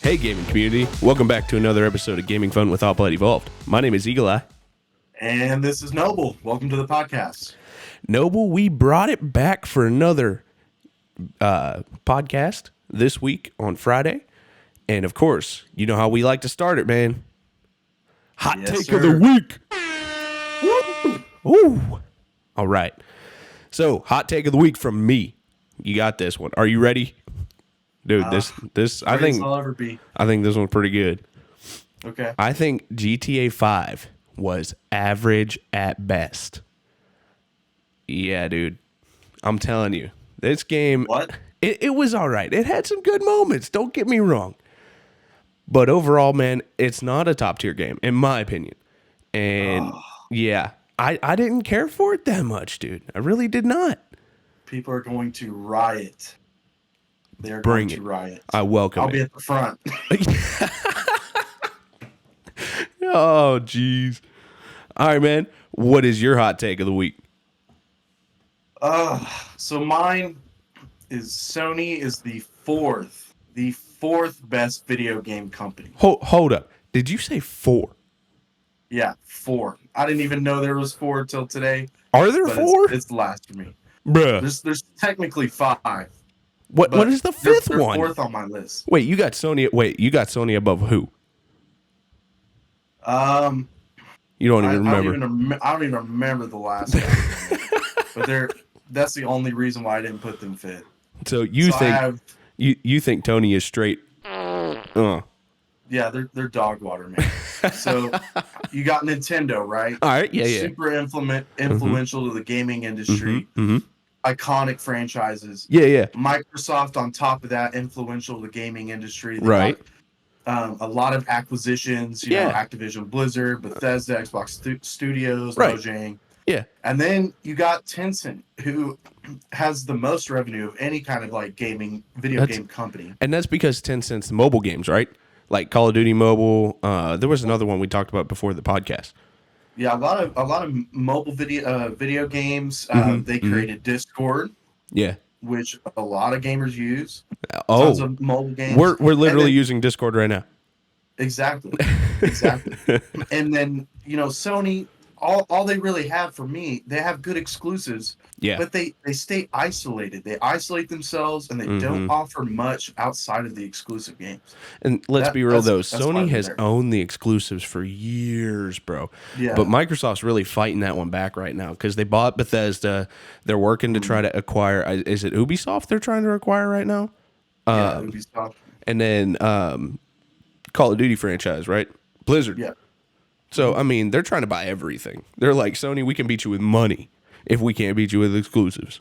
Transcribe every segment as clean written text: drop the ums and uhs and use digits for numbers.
Hey, gaming community. Welcome back to another episode of Gaming Fun with All Blood Evolved. My name is Eagle Eye. And this is Noble. Welcome to the podcast. Noble, we brought it back for another podcast this week on Friday. And of course, you know how we like to start it, man. Hot Yes, take sir. of the week. Ooh. All right. So, hot take of the week from me. You got this one. Are you ready? Dude, this I Greatest think I'll ever be. this one's pretty good. Okay. I think GTA 5 was average at best. Yeah, dude. I'm telling you. This game, What? it was all right. It had some good moments. Don't get me wrong. But overall, man, it's not a top tier game, in my opinion. And yeah, I didn't care for it that much, dude. I really did not. People are going to riot. They're Bring going it. to riot. I welcome I'll be it. at the front. Oh, jeez. All right, man. What is your hot take of the week? So mine is Sony is the fourth best video game company. Hold up. Did you say 4? Yeah, 4. I didn't even know there was 4 till today. Are there But 4? it's the last for me. Bruh. There's technically 5. What but is the they're- 5th they're one? Fourth on my list. Wait, you got Sony above who? You don't even remember. I don't even remember the last one. But that's the only reason why I didn't put them fifth. So you think Tony is straight? Yeah, they're dog water, man. So you got Nintendo, right? All right, yeah. Super influential to the gaming industry. Iconic franchises. Yeah. Microsoft on top of that, influential to the gaming industry. They Right. got, a lot of acquisitions, you know, Activision Blizzard, Bethesda, Xbox Studios, Right. Mojang. Yeah. And then you got Tencent, who has the most revenue of any kind of like video game company. And that's because Tencent's mobile games, right? Like Call of Duty Mobile. There was another one we talked about before the podcast. Yeah, a lot of mobile video games. They created Discord, Yeah. which a lot of gamers use. Oh, Tons of mobile games. we're literally And then- using Discord right now. exactly. And then Sony. All they really have for me, they have good exclusives, Yeah. but they stay isolated. They isolate themselves, and they don't offer much outside of the exclusive games. And let's be real though, that's why Sony they're has there. owned the exclusives for years, bro. Yeah. But Microsoft's really fighting that one back right now because they bought Bethesda. They're working to try to acquire. Is it Ubisoft they're trying to acquire right now? Ubisoft. And then Call of Duty franchise, right? Blizzard. Yeah. So, I mean, they're trying to buy everything. They're like, Sony, we can beat you with money if we can't beat you with exclusives.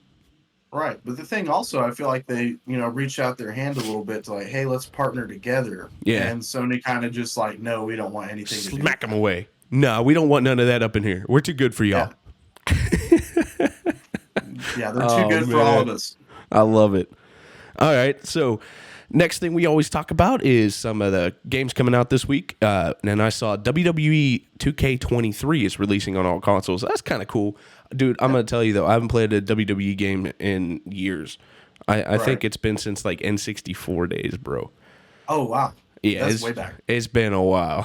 Right. But the thing also, I feel like they, reached out their hand a little bit to like, hey, let's partner together. Yeah. And Sony kind of just like, no, we don't want anything to do. Smack them away. No, we don't want none of that up in here. We're too good for y'all. Yeah, they're too good for all of us. I love it. All right, so next thing we always talk about is some of the games coming out this week. And I saw WWE 2K23 is releasing on all consoles. That's kind of cool. Dude, I'm going to tell you, though, I haven't played a WWE game in years. I think it's been since, like, N64 days, bro. Oh, wow. Yeah, That's way back. It's been a while.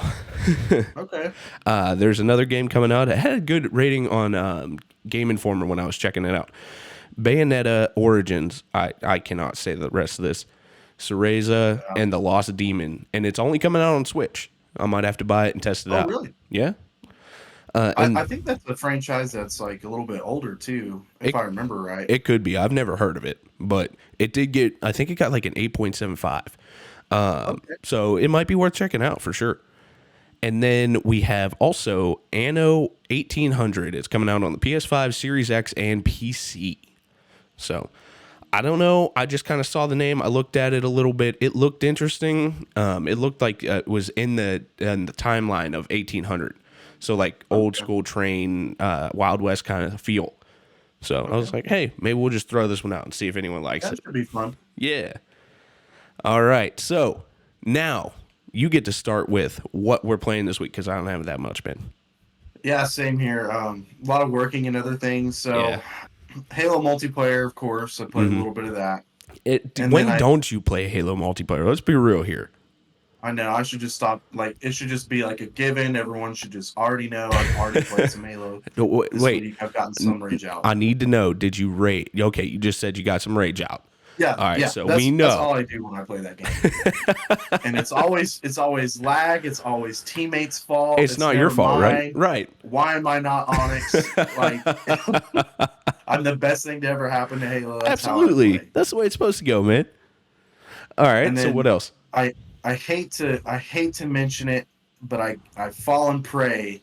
Okay. There's another game coming out. It had a good rating on Game Informer when I was checking it out. Bayonetta Origins. I cannot say the rest of this. Cereza and the Lost Demon, and it's only coming out on Switch. I might have to buy it and test it out. Oh, really? Yeah. I think that's a franchise that's like a little bit older too, if I remember right. It could be. I've never heard of it, but it did get. I think it got like an 8.75. So it might be worth checking out for sure. And then we have also Anno 1800. It's coming out on the PS5, Series X, and PC. So I don't know. I just kind of saw the name. I looked at it a little bit. It looked interesting. It looked like it was in the timeline of 1800. So like old school train, Wild West kind of feel. So I was like, hey, maybe we'll just throw this one out and see if anyone likes That it. should be fun. Yeah. All right. So now you get to start with what we're playing this week because I don't have that much, man. Yeah, same here. A lot of working and other things. So Yeah. Halo multiplayer, of course. I played a little bit of that. And When then don't you play Halo multiplayer? Let's be real here. I know. I should just stop. Like, it should just be like a given. Everyone should just already know. I've already played some Halo this Wait, week. I've gotten some rage out. I need to know. Did you rage? Okay, you just said you got some rage out. Yeah, All right, yeah. so we That's know. all I do when I play that game. And it's always lag. It's always teammates' fault. It's not your never fault, right? mine. Right. Why am I not Onyx? Like, I'm the best thing to ever happen to Halo. That's how I Absolutely. play. That's the way it's supposed to go, man. All right. And So what then else? I hate to mention it, but I've fallen prey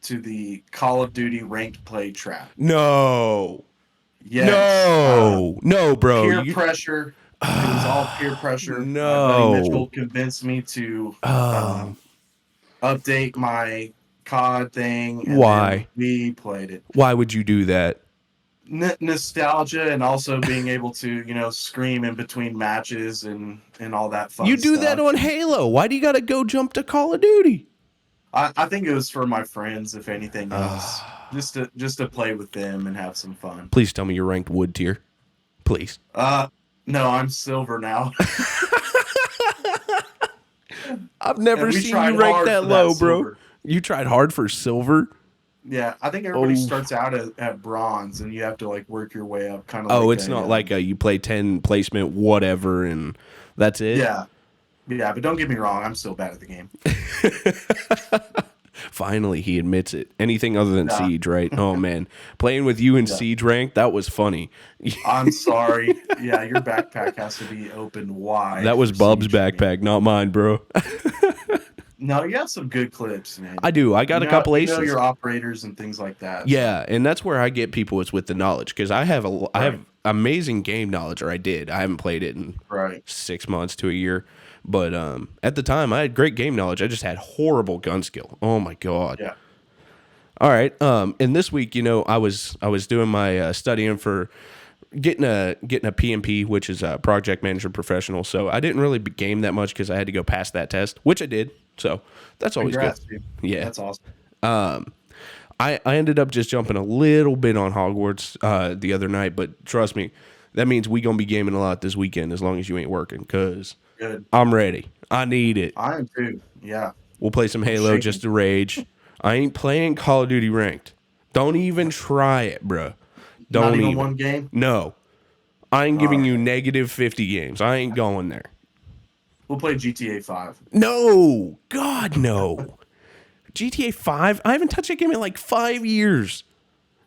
to the Call of Duty ranked play trap. No. Yes. No, bro. Peer pressure. It was all peer pressure. My buddy No. Mitchell convinced me to update my COD thing. And Why? then we played it. Why would you do that? Nostalgia, and also being able to, scream in between matches and all that fun You do stuff. that on Halo. Why do you got to go jump to Call of Duty? I think it was for my friends, if anything else, just to play with them and have some fun. Please tell me you're ranked wood tier. Please. No, I'm silver now. I've never we seen tried you ranked hard that for that low, bro. silver. You tried hard for silver. Yeah, I think everybody Oh. starts out at bronze, and you have to like work your way up, kind of. Oh, like it's not like you play 10 placement, whatever, and that's it? Yeah, but don't get me wrong, I'm still bad at the game. Finally, he admits it. Anything other than Yeah. Siege, right? Oh, man. Playing with you in Siege rank, that was funny. I'm sorry. Yeah, your backpack has to be open wide. That was for Bub's Siege for me. backpack, not mine, bro. No, you have some good clips, man. I do. I got a couple You aces. know your operators and things like that. Yeah, and that's where I get people is with the knowledge because I have I have amazing game knowledge, or I did. I haven't played it in Right. 6 months to a year, but at the time I had great game knowledge. I just had horrible gun skill. Oh my god. Yeah. All right. And this week, I was doing my studying for getting a PMP, which is a project manager professional. So I didn't really game that much because I had to go past that test, which I did. So that's always Congrats, good. dude. Yeah. That's awesome. I ended up just jumping a little bit on Hogwarts the other night, but trust me, that means we gonna be gaming a lot this weekend as long as you ain't working, cause Good. I'm ready. I need it. I am too. Yeah. We'll play some Halo shaking. just to rage. I ain't playing Call of Duty ranked. Don't even try it, bruh. Don't Not even even. one game. No, I ain't giving you negative 50 games. I ain't going there. We'll play GTA 5. No, God no. GTA 5. I haven't touched that game in like 5 years.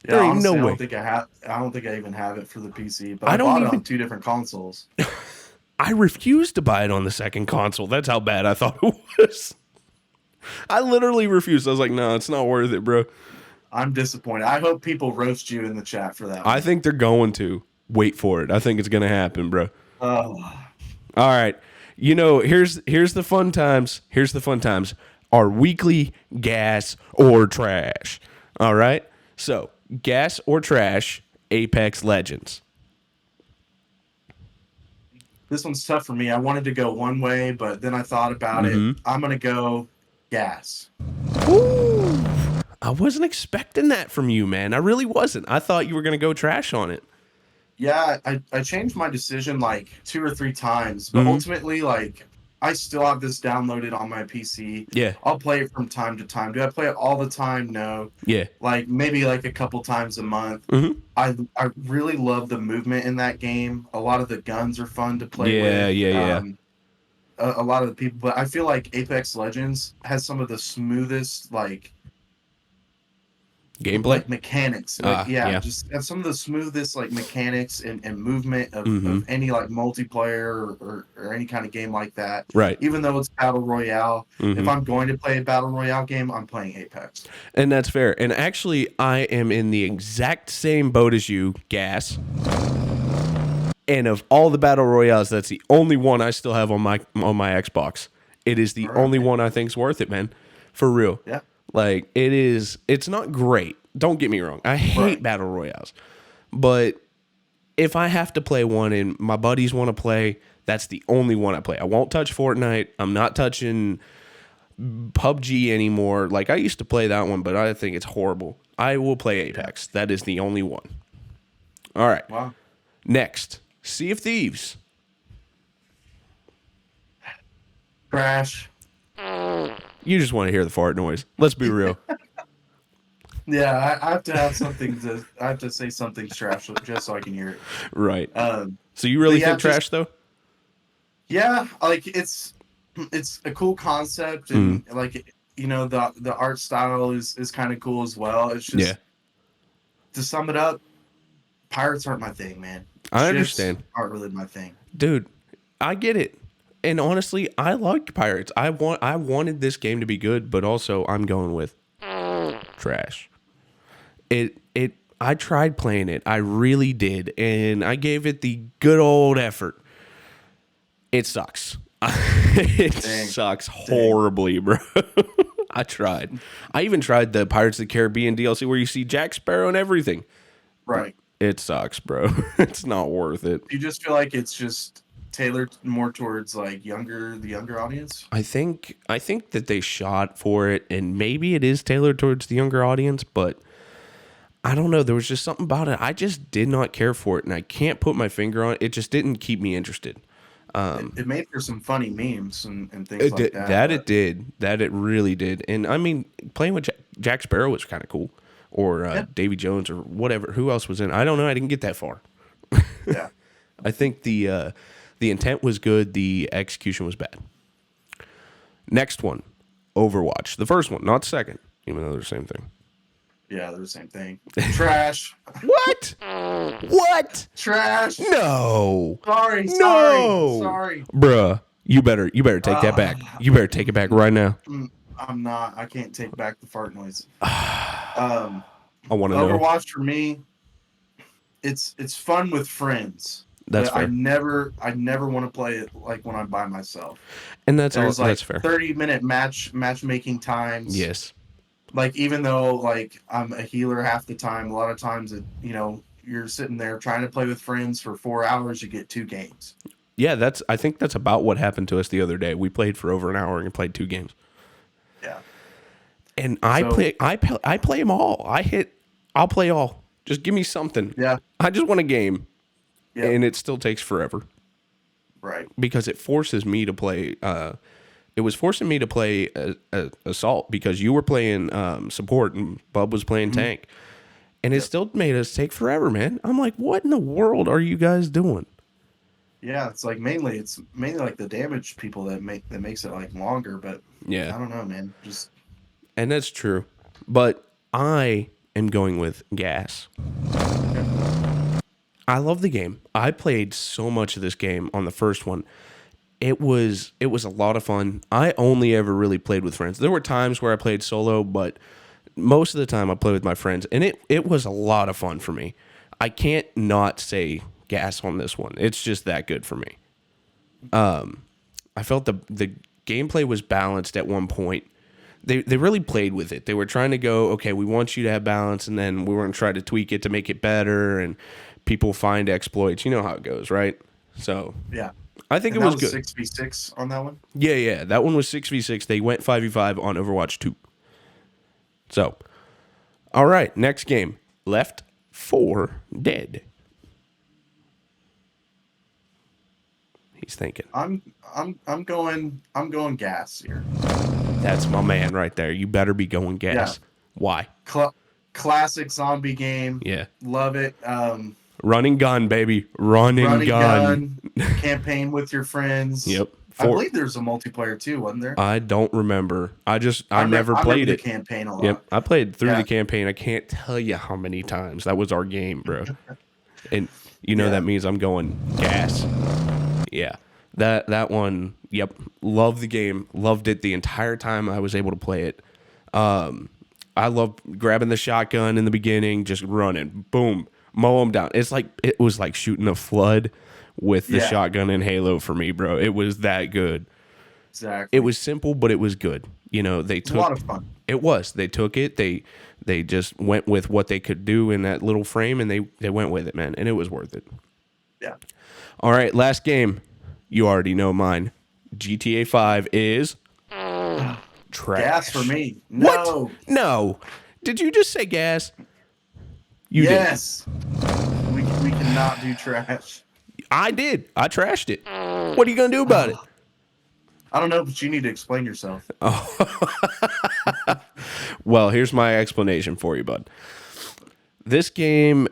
Yeah, There ain't honestly, no I way. don't think I have. I don't think I even have it for the PC. But I I don't bought it even- on 2 different consoles. I refused to buy it on the second console. That's how bad I thought it was. I literally refused. I was like, no, it's not worth it, bro. I'm disappointed. I hope people roast you in the chat for that. I think they're going to. Wait for it. I think it's going to happen, bro. Oh, All right. Here's the fun times. Here's the fun times. Our weekly gas or trash. All right? So, gas or trash, Apex Legends. this one's tough for me. I wanted to go one way, but then I thought about it. I'm gonna go gas. Ooh. I wasn't expecting that from you, man. I really wasn't. I thought you were going to go trash on it. Yeah, I changed my decision like 2 or 3 times, but ultimately, like, I still have this downloaded on my PC. Yeah. I'll play it from time to time. Do I play it all the time? No. Yeah. Like maybe like a couple times a month. Mhm. I really love the movement in that game. A lot of the guns are fun to play Yeah, with. yeah. A lot of the people, but I feel like Apex Legends has some of the smoothest Gameplay? like mechanics. yeah. Just have some of the smoothest like mechanics and movement of any like multiplayer or any kind of game like that. Right. Even though it's battle royale, if I'm going to play a battle royale game, I'm playing Apex. And that's fair. And actually, I am in the exact same boat as you, Gas. And of all the battle royales, that's the only one I still have on my Xbox. It is the only one I think's worth it, man. For real. Yeah. Like it's not great. Don't get me wrong. I hate battle royales. But if I have to play one and my buddies want to play, that's the only one I play. I won't touch Fortnite. I'm not touching PUBG anymore. Like I used to play that one, but I think it's horrible. I will play Apex. That is the only one. All right. Wow. Next, Sea of Thieves. Crash. You just want to hear the fart noise. Let's be real. Yeah, I have to have something to. I have to say something trash just so I can hear it. Right. Um, So you really yeah, think trash though? yeah, like it's a cool concept, and like the art style is kind of cool as well. It's just Yeah. to sum it up, pirates aren't my thing, man. I Ships understand. aren't really my thing. Dude, I get it. And honestly, I like Pirates. I wanted this game to be good, but also I'm going with trash. I tried playing it. I really did, and I gave it the good old effort. It sucks. It sucks horribly, bro. I tried. I even tried the Pirates of the Caribbean DLC where you see Jack Sparrow and everything. Right. It sucks, bro. It's not worth it. You just feel like it's just tailored more towards like the younger audience. I think that they shot for it, and maybe it is tailored towards the younger audience, but I don't know. There was just something about it. I just did not care for it, and I can't put my finger on it. It just didn't keep me interested. It made for some funny memes and things like that. That it did. That it really did. And I mean, playing with Jack Sparrow was kind of cool, or Davy Jones, or whatever. Who else was in? I don't know. I didn't get that far. Yeah. I think the intent was good. The execution was bad. Next one, Overwatch. The first one, not the second, even though they're the same thing. Yeah, they're the same thing. Trash. What? What? Trash. No. Sorry. Bruh, you better take that back. You better take it back right now. I'm not. I can't take back the fart noise. I want to know. Overwatch for me, it's fun with friends. That's fair. I never want to play it like when I'm by myself. And that's There's like that's fair. 30-minute matchmaking times. Yes. Like even though like I'm a healer half the time, a lot of times you're sitting there trying to play with friends for 4 hours, you get 2 games. Yeah, I think that's about what happened to us the other day. We played for over an hour and played 2 games. Yeah. And I play them all. I'll play all. Just give me something. Yeah. I just want a game. Yeah. And it still takes forever. Right. Because it forces me to play it was forcing me to play assault because you were playing support and Bub was playing tank. And it still made us take forever, man. I'm like, what in the world are you guys doing? Yeah, it's mainly like the damage people that makes it like longer, but yeah, I don't know, man. And that's true. But I am going with gas. I love the game. I played so much of this game on the first one. It was a lot of fun. I only ever really played with friends. There were times where I played solo, but most of the time I played with my friends, and it was a lot of fun for me. I can't not say gas on this one. It's just that good for me. I felt the gameplay was balanced at one point. They really played with it. They were trying to go, okay, we want you to have balance, and then we were going to try to tweak it to make it better, and people find exploits. You know how it goes, right? So yeah. I think it was good. 6v6 on that one? Yeah. That one was 6v6. They went 5v5 on Overwatch 2. So, all right, next game. Left 4 Dead. He's thinking. I'm going gas here. That's my man right there. You better be going gas. Yeah. Why? Classic zombie game. Yeah. Love it. Running gun, baby. Running gun. Campaign with your friends. Yep. I believe there's a multiplayer too, wasn't there? I don't remember. I never played it. The campaign a lot. Yep. I played through the campaign. I can't tell you how many times. That was our game, bro. And that means I'm going gas. Yeah. That one, yep. Loved the game. Loved it the entire time I was able to play it. I loved grabbing the shotgun in the beginning, just running. Boom. Mow them down. It was like shooting a flood with the shotgun in Halo for me, bro. It was that good. Exactly. It was simple, but it was good. They took a lot of fun. It was. They took it. They just went with what they could do in that little frame, and they went with it, man. And it was worth it. Yeah. All right, last game. You already know mine. GTA 5 is trash. Gas for me. No. What? No. Did you just say gas? You yes. Did. We cannot do trash. I did. I trashed it. What are you gonna do about it? I don't know, but you need to explain yourself. Well, here's my explanation for you, bud. This game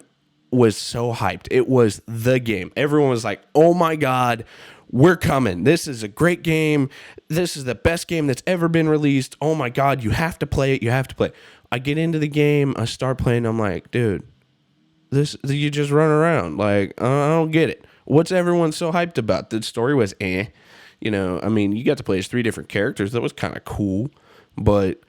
was so hyped. It was the game. Everyone was like, oh my God, we're coming. This is a great game. This is the best game that's ever been released. Oh my God, you have to play it. You have to play it. I get into the game. I start playing. I'm like, dude, this you just run around. Like, I don't get it. What's everyone so hyped about? The story was You know, I mean, you got to play as 3 different characters. That was kind of cool. But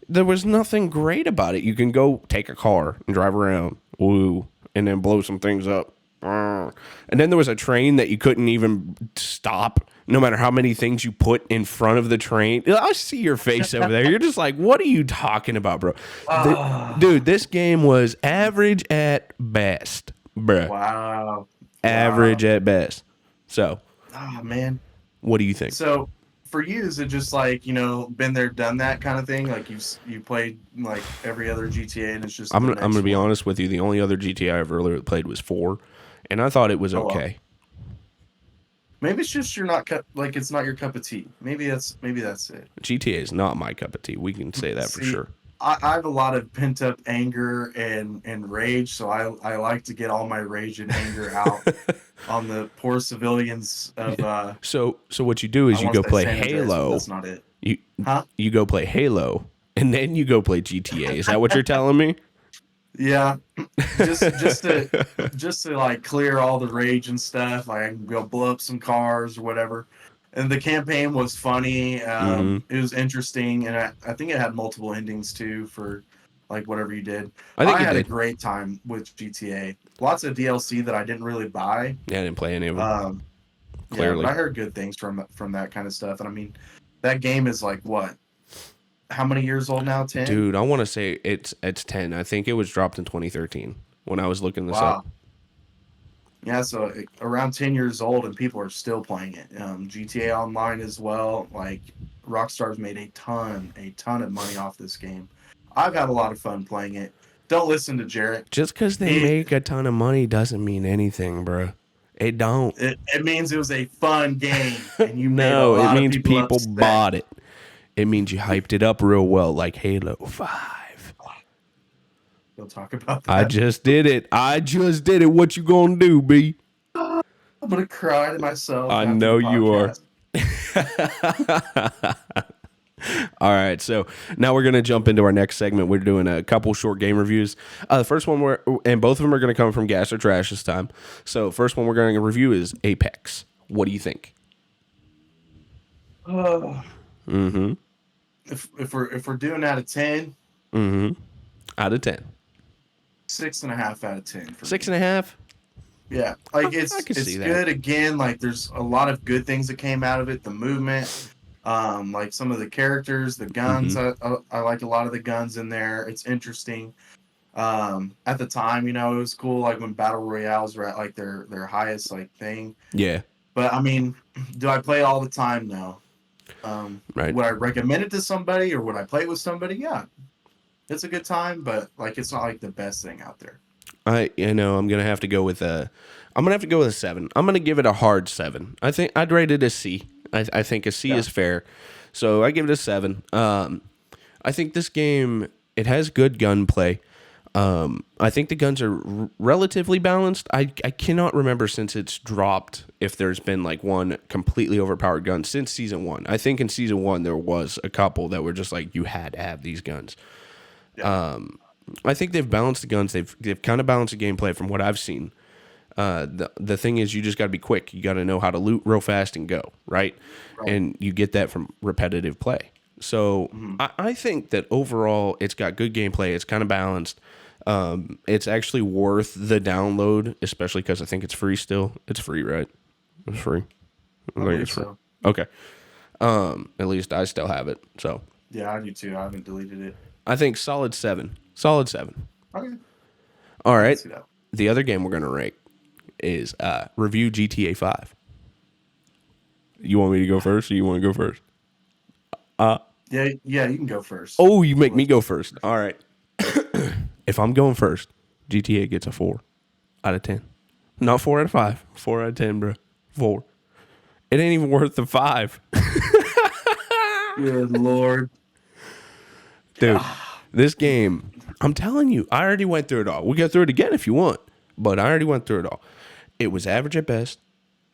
there was nothing great about it. You can go take a car and drive around. Woo. And then blow some things up. And then there was a train that you couldn't even stop, no matter how many things you put in front of the train. I see your face over there. You're just like, what are you talking about, bro? Dude, this game was average at best, bro. Wow. Average at best. So, Oh man. what do you think? So for you, is it just like, been there, done that kind of thing? Like you played like every other GTA and it's just I'm the gonna be next one? honest with you. The only other GTA I ever really played was 4, and I thought it was Oh, well. okay. Maybe it's just you're not like it's not your cup of tea. Maybe that's it. GTA is not my cup of tea. We can say that for See, sure. I have a lot of pent up anger and rage, so I like to get all my rage and anger out on the poor civilians of So what you do is I you want go to say play San Andreas, but Halo. that's not it. You Huh? you go play Halo, and then you go play GTA. Is that what you're telling me? Yeah, just to like clear all the rage and stuff. Like I can go blow up some cars or whatever. And the campaign was funny. It was interesting, and I think it had multiple endings too for like whatever you did. I think I it had a did. great time with GTA. Lots of DLC that I didn't really buy. Yeah, I didn't play any of them. Yeah, Clearly. but I heard good things from that kind of stuff. And I mean, that game is like what? How many years old now? 10? Dude, I want to say it's 10. I think it was dropped in 2013 when I was looking this Wow. up. Yeah, so around 10 years old and people are still playing it. GTA Online as well. Like Rockstar's made a ton of money off this game. I've had a lot of fun playing it. Don't listen to Jarrett. Just because they It- make a ton of money doesn't mean anything, bro. It don't. It means it was a fun game, and you made a No, lot it of means people upset. bought it. It means you hyped it up real well, like Halo 5. We'll talk about that. I just did it. What you gonna do, B? I'm gonna cry to myself. I after know the you are. podcast. All right, so now we're gonna jump into our next segment. We're doing a couple short game reviews. The first one, and both of them are gonna come from Gas or Trash this time. So first one we're gonna review is Apex. What do you think? If we're doing out of 10, Out of 10, 6.5 out of 10. For me. 6.5. Yeah, like it's I can see that. good. Again, like there's a lot of good things that came out of it. The movement, like some of the characters, the guns. I like a lot of the guns in there. It's interesting. At the time, it was cool. Like when battle royales were at like their highest like thing. Yeah, But I mean, do I play all the time? No. right. Would I recommend it to somebody or would I play it with somebody? Yeah, it's a good time, but like it's not like the best thing out there. I'm gonna have to go with a 7. I'm gonna give it a hard 7. I think I'd rate it a C. I think a C is fair, so I give it a 7. I think this game, it has good gunplay. I think the guns are relatively balanced. I cannot remember since it's dropped if there's been like one completely overpowered gun since season 1. I think in season 1 there was a couple that were just like you had to have these guns. I think they've balanced the guns. They've kind of balanced the gameplay from what I've seen. The thing is, you just got to be quick. You got to know how to loot real fast and go right, and you get that from repetitive play. So I think that overall, it's got good gameplay. It's kind of balanced. It's actually worth the download, especially because I think it's free still. It's free, right? It's free. I think it's free. So Okay. At least I still have it. So yeah, I do too. I haven't deleted it. I think solid 7. Solid 7. Okay. All I right. see that. The other game we're gonna rank is review GTA 5. You want me to go first, or you want to go first? Yeah, you can go first. Oh, you make me go first. All right. If I'm going first, GTA gets a 4 out of 10. Not 4 out of 5. 4 out of 10, bro. 4. It ain't even worth the 5. Good Lord. Dude, this game, I'm telling you, I already went through it all. We go through it again if you want, but I already went through it all. It was average at best.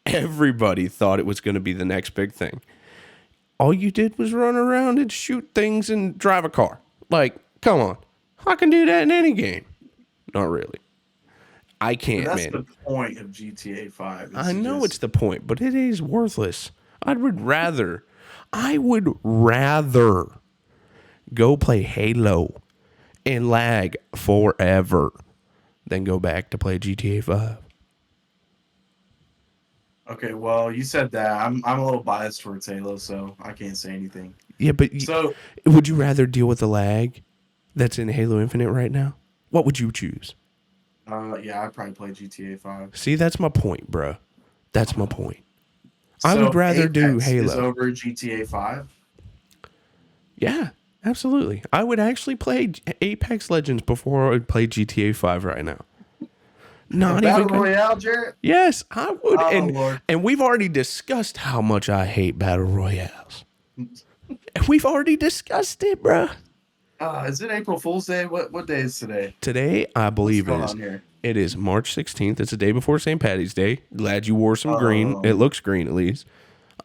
Everybody thought it was going to be the next big thing. All you did was run around and shoot things and drive a car. Like, come on. I can do that in any game. Not really. I can't, That's man. the point of GTA 5. I know it's the point, but it is worthless. I would rather go play Halo and lag forever than go back to play GTA 5. Okay, well, you said that. I'm a little biased towards Halo, so I can't say anything. Yeah, but So, would you rather deal with the lag that's in Halo Infinite right now? What would you choose? yeah, I'd probably play GTA 5. See, that's my point, bro. That's my point. I So would rather do Apex Halo. is over GTA 5? Yeah, absolutely. I would actually play Apex Legends before I would play GTA 5 right now. Not Battle even. Royale, Jarrett? Yes, I would. Oh, and Lord. and we've already discussed how much I hate battle royales. We've already discussed it, bro. Is it April Fool's Day? What day is today? Today, I believe going it is. on here? It is March 16th. It's the day before St. Patty's Day. Glad you wore some green. It looks green at least.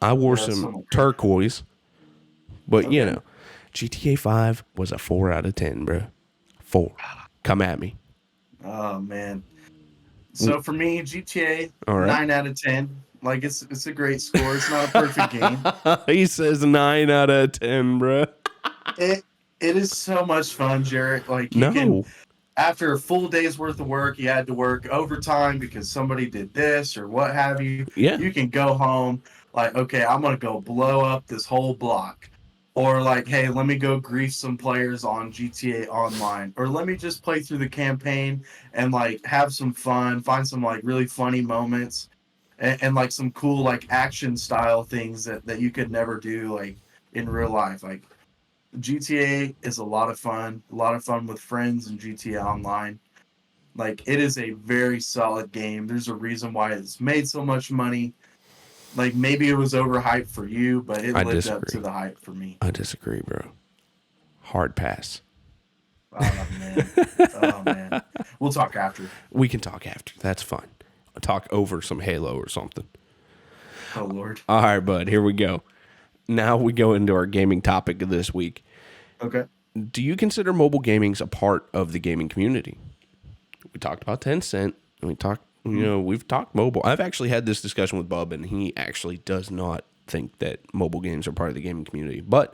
I wore some turquoise. But, you know, GTA 5 was a 4 out of 10, bro. 4. Come at me. Oh, man. So for me, GTA, All right. 9 out of 10. Like, it's a great score. It's not a perfect game. He says 9 out of 10, bro. It is so much fun, Jarrett. Like, you can, after a full day's worth of work, you had to work overtime because somebody did this or what have you. Yeah. You can go home like, okay, I'm going to go blow up this whole block. Or like, hey, let me go grief some players on GTA Online. Or let me just play through the campaign and like have some fun, find some like really funny moments and like some cool like action style things that you could never do like in real life. Like GTA is a lot of fun with friends and GTA Online. Like it is a very solid game. There's a reason why it's made so much money. Like maybe it was overhyped for you, but it lived up to the hype for me. I disagree, bro. Hard pass. Oh man. Oh man. We'll talk after. We can talk after. That's fine. I'll talk over some Halo or something. Oh Lord. All right, bud. Here we go. Now we go into our gaming topic of this week. Okay. Do you consider mobile gaming a part of the gaming community? We talked about Tencent. And we talked, we've talked mobile. I've actually had this discussion with Bub, and he actually does not think that mobile games are part of the gaming community. But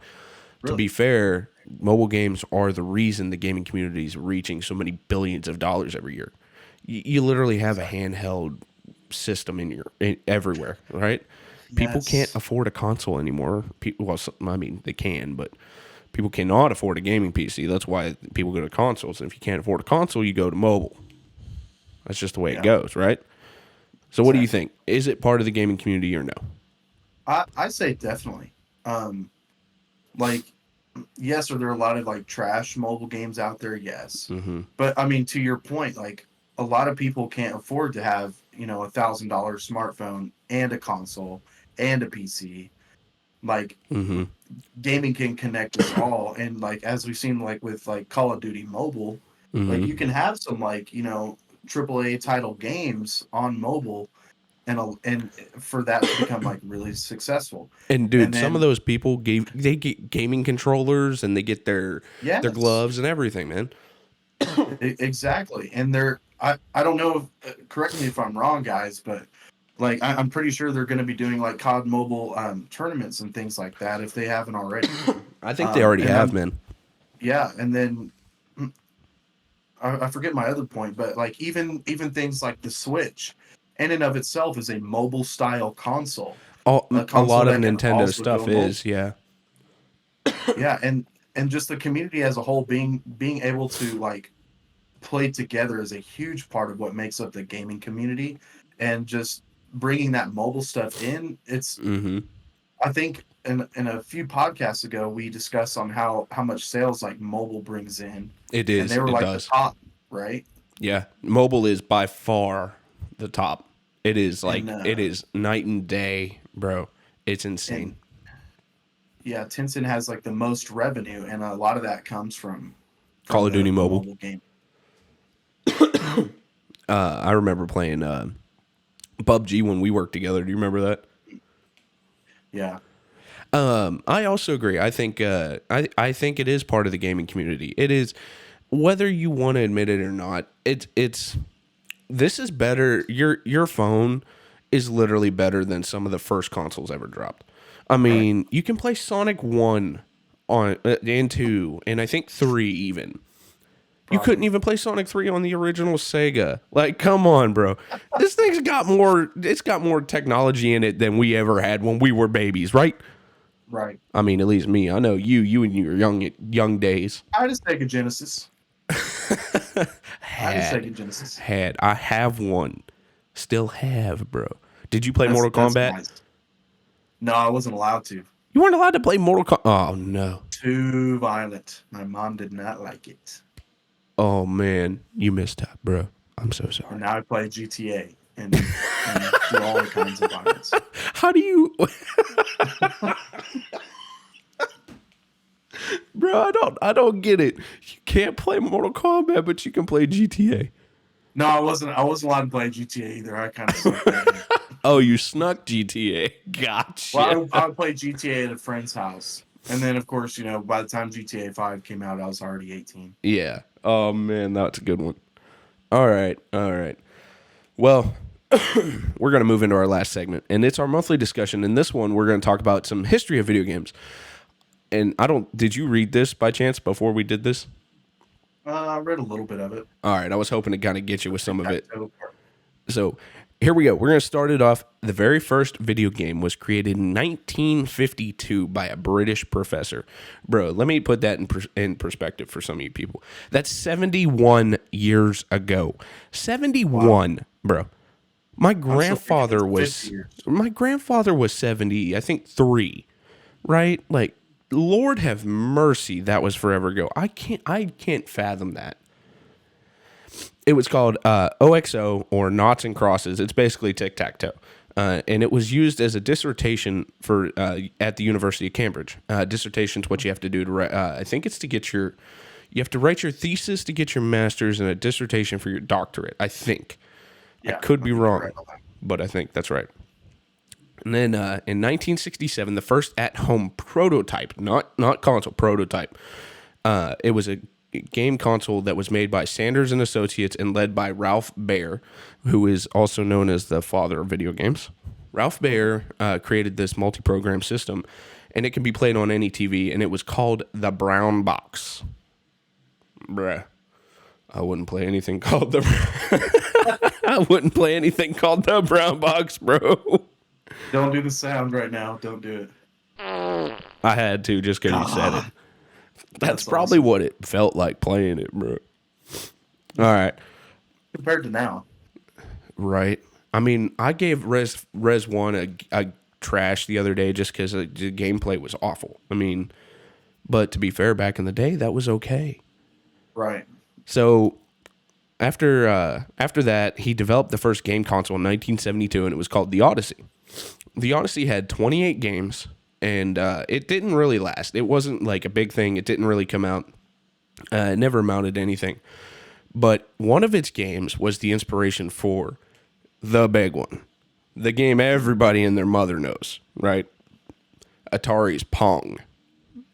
to be fair, mobile games are the reason the gaming community is reaching so many billions of dollars every year. You literally have a handheld system everywhere, right? People can't afford a console anymore. They can, but people cannot afford a gaming PC. That's why people go to consoles. And if you can't afford a console, you go to mobile. That's just the way it goes, right? So what do you think? Is it part of the gaming community or no? I say definitely. Like, yes, are there a lot of like trash mobile games out there? Yes. Mm-hmm. But I mean, to your point, like a lot of people can't afford to have, $1,000 smartphone and a console and a PC. Like gaming can connect us all. And like, as we've seen, like with like Call of Duty Mobile, like you can have some like, AAA title games on mobile and for that to become like really successful. And dude, some of those people they get gaming controllers and they get their gloves and everything, man. Exactly. And I don't know correct me if I'm wrong, guys, but like I'm pretty sure they're going to be doing like COD Mobile tournaments and things like that if they haven't already. I think they already have, man. Yeah, and then I forget my other point, but like even things like the Switch, in and of itself, is a mobile style console. A lot of Nintendo stuff is, yeah. Yeah, and just the community as a whole being able to like play together is a huge part of what makes up the gaming community, and just bringing that mobile stuff in. It's I think in a few podcasts ago we discussed on how much sales like mobile brings in. It is. And they were the top, right? Yeah, mobile is by far the top. It is like it is night and day, bro. It's insane. yeah, Tencent has like the most revenue, and a lot of that comes from Call of Duty the Mobile. mobile game. I remember playing PUBG when we worked together. Do you remember that? Yeah, I also agree. I think I think it is part of the gaming community. It is, whether you want to admit it or not. It's this is better. Your phone is literally better than some of the first consoles ever dropped. I mean, you can play Sonic 1 on and 2 and I think 3 even. You couldn't even play Sonic 3 on the original Sega. Like, come on, bro. This thing's got more technology in it than we ever had when we were babies, right? right. I mean, at least me. I know you and your young days I had a Sega Genesis. I had a Sega Genesis. I have one. Still have, bro. Did you play Mortal Kombat? Nice. No, I wasn't allowed to. You weren't allowed to play Mortal Kombat. Oh, no. Too violent. My mom did not like it. Oh, man. You missed out, bro. I'm so sorry. And now I play GTA and do all the kinds of violence. How do you... Bro, I don't get it. You can't play Mortal Kombat, but you can play GTA. No, I wasn't allowed to play GTA either. I kind of sucked at it. Oh, you snuck GTA. Gotcha. Well, I would play GTA at a friend's house. And then, of course, by the time GTA 5 came out, I was already 18. Yeah. Oh, man, that's a good one. All right. Well, we're going to move into our last segment, and it's our monthly discussion. In this one, we're going to talk about some history of video games. And did you read this by chance before we did this? I read a little bit of it. All right. I was hoping to kind of get you with some of it. So here we go. We're going to start it off. The very first video game was created in 1952 by a British professor. Bro, let me put that in perspective for some of you people. That's 71 years ago. 71, wow. Bro. My grandfather was 70, I think 3, right? Like, Lord have mercy, that was forever ago. I can't fathom that. It was called OXO, or Noughts and Crosses. It's basically tic-tac-toe. And it was used as a dissertation for at the University of Cambridge. Dissertation's what you have to do to write. I think it's to get you have to write your thesis to get your master's, and a dissertation for your doctorate, I think. Yeah, I could be wrong, but I think that's right. And then in 1967, the first at-home prototype, not console, prototype. It was a game console that was made by Sanders and Associates and led by Ralph Baer, who is also known as the father of video games. Ralph Baer created this multi-program system, and it can be played on any TV, and it was called the Brown Box. Bruh. I wouldn't play anything called the Brown Box, bro. Don't do the sound right now. Don't do it. I had to just because you said it. That's probably awesome. What it felt like playing it, bro. All right. Compared to now. Right. I mean, I gave Res 1 a trash the other day just because the gameplay was awful. I mean, but to be fair, back in the day, that was okay. Right. So after that, he developed the first game console in 1972, and it was called the Odyssey. The Odyssey had 28 games, and it didn't really last. It wasn't like a big thing. It didn't really come out. It never amounted to anything. But one of its games was the inspiration for the big one. The game everybody and their mother knows, right? Atari's Pong.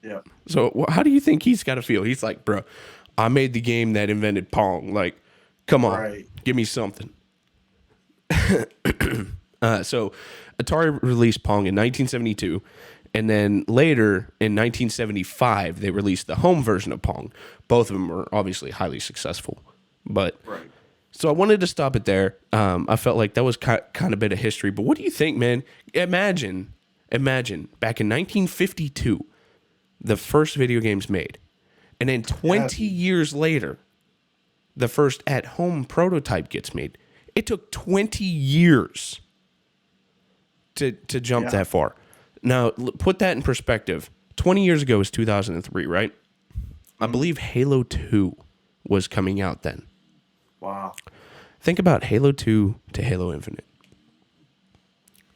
Yeah. So how do you think he's got to feel? He's like, bro, I made the game that invented Pong. Like, come on, right. Give me something. So Atari released Pong in 1972, and then later in 1975, they released the home version of Pong. Both of them were obviously highly successful. But right. So I wanted to stop it there. I felt like that was kind of a bit of history. But what do you think, man? Imagine back in 1952, the first video games made. And then 20 years later, the first at-home prototype gets made. It took 20 years to jump that far. Now, put that in perspective. 20 years ago was 2003, right? I believe Halo 2 was coming out then. Wow. Think about Halo 2 to Halo Infinite.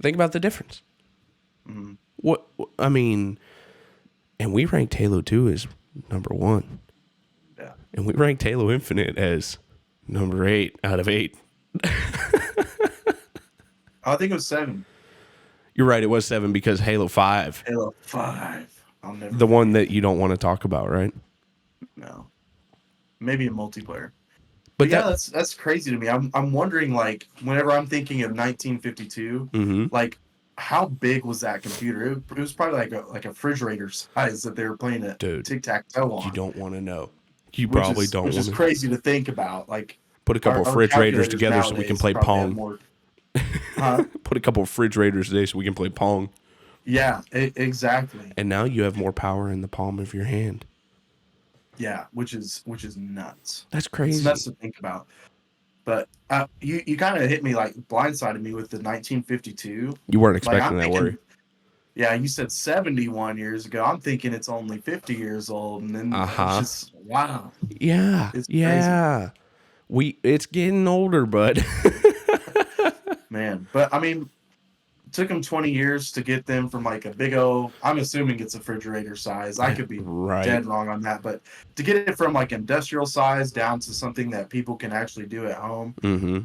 Think about the difference. Mm-hmm. I mean, And we ranked Halo 2 as number 1. Yeah. And we ranked Halo Infinite as number 8 out of 8. I think it was 7. You're right, it was 7 because Halo 5, Halo 5. I'll never the one forget. that you don't want to talk about, right? No. Maybe a multiplayer. But But yeah, that's crazy to me. I'm wondering, like, whenever I'm thinking of 1952, Mhm. like, how big was that computer? It was probably like a refrigerator size that they were playing a Dude, tic-tac-toe on. you don't want to know. You which probably is don't which want is to. crazy to think about. Like, Put a couple of our refrigerators calculators together so we can nowadays play probably have Pong. more. Huh? Put a couple of refrigerators today so we can play Pong. Yeah, exactly. And now you have more power in the palm of your hand. Yeah, which is nuts. That's It's crazy. nuts to think about. But you kind of hit me, like, blindsided me with the 1952. You weren't Like, I'm expecting that, were you? thinking, yeah, you said 71 years ago. I'm thinking it's only 50 years old, and then it's Uh-huh. just wow. Yeah. It's Yeah. It's getting older, bud. Man. But I mean, it took them 20 years to get them from, like, a big O. I'm assuming it's a refrigerator size. I could be Right. dead wrong on that, but to get it from, like, industrial size down to something that people can actually do at home, Mm-hmm.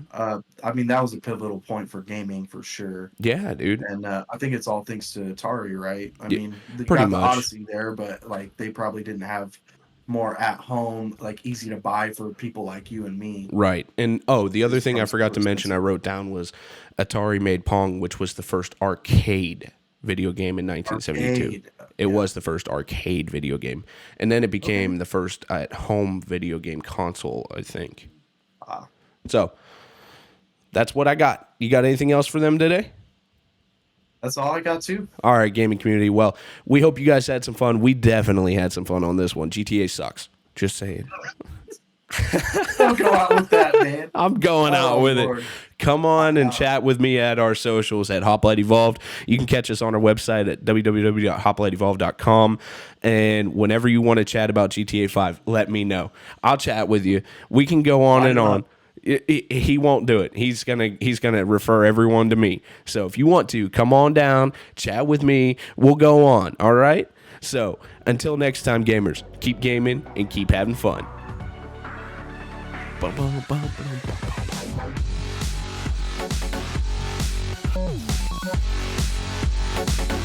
I mean, that was a pivotal point for gaming for sure. Yeah, dude. And I think it's all thanks to Atari, right? I Yeah, mean, they pretty got the much. Odyssey there, but, like, they probably didn't have more at home, like, easy to buy for people like you and me. Right. And the other It's thing I probably forgot to super mention I expensive. wrote down was Atari made Pong, which was the first arcade video game in 1972. Arcade. It Yeah. was the first arcade video game. And then it became the first at-home video game console, I think. Ah. So, that's what I got. You got anything else for them today? That's all I got too. All right, gaming community. Well, we hope you guys had some fun. We definitely had some fun on this one. GTA sucks. Just saying. Don't go out with that, man. I'm going out with Lord. it. Come on and chat with me at our socials at Hoplite Evolved. You can catch us on our website at www.hopliteevolved.com. And whenever you want to chat about GTA 5, let me know. I'll chat with you. We can go on and on. He won't do it. He's gonna refer everyone to me. So if you want to, come on down, chat with me. We'll go on. All right. So until next time, gamers, keep gaming and keep having fun. Bum, bum, bum, bum, bum, bum.